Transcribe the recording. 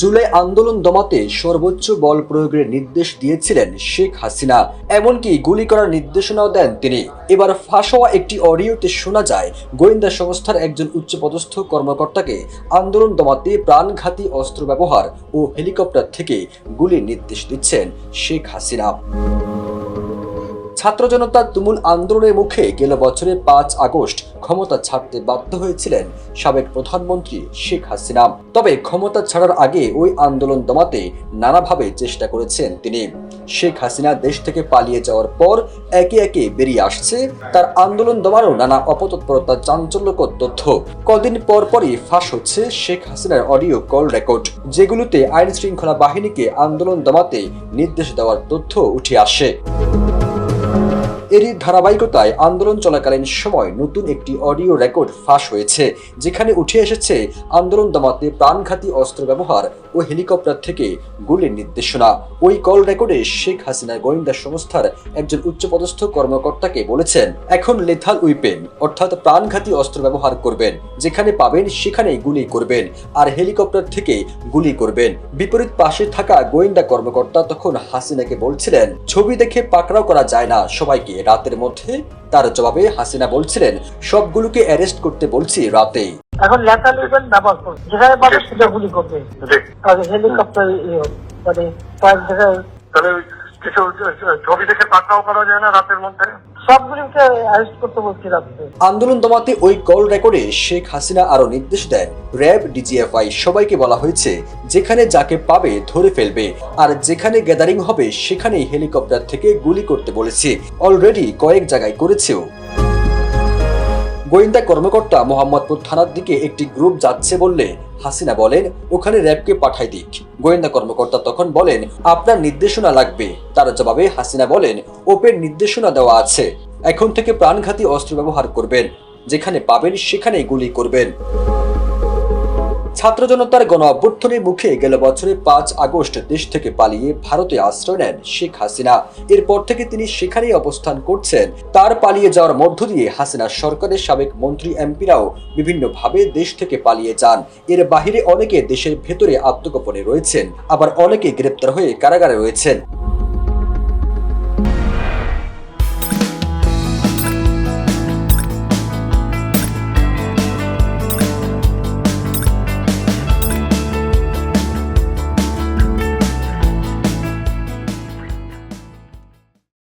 জুলাই আন্দোলন দমাতে সর্বোচ্চ বল প্রয়োগের নির্দেশ দিয়েছিলেন শেখ হাসিনা, এমনকি গুলি করার নির্দেশনাও দেন তিনি। এবার ফাঁস হওয়া একটি অডিওতে শোনা যায় গোয়েন্দা সংস্থার একজন উচ্চপদস্থ কর্মকর্তাকে আন্দোলন দমাতে প্রাণঘাতী অস্ত্র ব্যবহার ও হেলিকপ্টার থেকে গুলির নির্দেশ দিচ্ছেন শেখ হাসিনা। ছাত্র জনতার তুমুল আন্দোলনের মুখে গেল বছরের 5 আগস্ট ক্ষমতা ছাড়তে বাধ্য হয়েছিলেন সাবেক প্রধানমন্ত্রী শেখ হাসিনা। তবে ক্ষমতা ছাড়ার আগে ওই আন্দোলন দমাতে নানাভাবে চেষ্টা করেছেন তিনি। শেখ হাসিনা দেশ থেকে পালিয়ে যাওয়ার পর একে একে বেরিয়ে আসছে তার আন্দোলন দমানোর নানা অপতৎপরতার চাঞ্চল্যকর তথ্য। কদিন পর পরই ফাঁস হচ্ছে শেখ হাসিনার অডিও কল রেকর্ড, যেগুলোতে আইন শৃঙ্খলা বাহিনীকে আন্দোলন দমাতে নির্দেশ দেওয়ার তথ্য উঠে আসে। এরই ধারাবাহিকতায় আন্দোলন চলাকালীন সময় নতুন একটি অডিও রেকর্ড ফাঁস হয়েছে, যেখানে উঠে এসেছে আন্দোলন দমাতে প্রাণঘাতী অস্ত্র ব্যবহার ও হেলিকপ্টার থেকে গুলির নির্দেশনা। ওই কল রেকর্ডে শেখ হাসিনার গোয়েন্দা সংস্থার একজন উচ্চপদস্থ কর্মকর্তাকে বলেছেন, এখন লেথাল উইপেন অর্থাৎ প্রাণঘাতী অস্ত্র ব্যবহার করবেন, যেখানে পাবেন সেখানেই গুলি করবেন আর হেলিকপ্টার থেকে গুলি করবেন। বিপরীত পাশে থাকা গোয়েন্দা কর্মকর্তা তখন হাসিনাকে বলছিলেন, ছবি দেখে পাকড়াও করা যায় না সবাইকে রাতের মধ্যে। তার জবাবে হাসিনা বলছিলেন, সবগুলোকে অ্যারেস্ট করতে বলছি রাতেই। এখন লেখাল উইপেন ব্যবহার করবে, যেখানে পাবে সেটা গুলি করবে। হেলিকপ্টার মানে কয়েক জায়গায় কিছু ছবি দেখে পাকড়াও করা যায় না রাতের মধ্যে। আন্দোলন দমাতে ওই কল রেকর্ডে শেখ হাসিনা আরো নির্দেশ দেন, র্যাব, ডিজিএফআই সবাইকে বলা হয়েছে যেখানে যাকে পাবে ধরে ফেলবে, আর যেখানে গ্যাদারিং হবে সেখানেই হেলিকপ্টার থেকে গুলি করতে বলেছে। অলরেডি কয়েক জায়গায় করেছেও। গোয়েন্দা কর্মকর্তা মোহাম্মদপুর থানার দিকে একটি গ্রুপ যাচ্ছে বললে হাসিনা বলেন, ওখানে র্যাবকে পাঠাই দিক। গোয়েন্দা কর্মকর্তা তখন বলেন, আপনার নির্দেশনা লাগবে। তার জবাবে হাসিনা বলেন, ওপেন নির্দেশনা দেওয়া আছে, এখন থেকে প্রাণঘাতী অস্ত্র ব্যবহার করবেন, যেখানে পাবেন সেখানেই গুলি করবেন। ছাত্র জনতার গণ অভ্যুত্থানের মুখে গেল বছরের 5 আগস্ট দেশ থেকে পালিয়ে ভারতে আশ্রয় নেন শেখ হাসিনা। এরপর থেকে তিনি সেখানেই অবস্থান করছেন। তার পালিয়ে যাওয়ার মধ্য দিয়ে হাসিনা সরকারের সাবেক মন্ত্রী এমপিরাও বিভিন্নভাবে দেশ থেকে পালিয়ে যান। এর বাহিরে অনেকে দেশের ভেতরে আত্মগোপনে রয়েছেন, আবার অনেকে গ্রেপ্তার হয়ে কারাগারে রয়েছেন।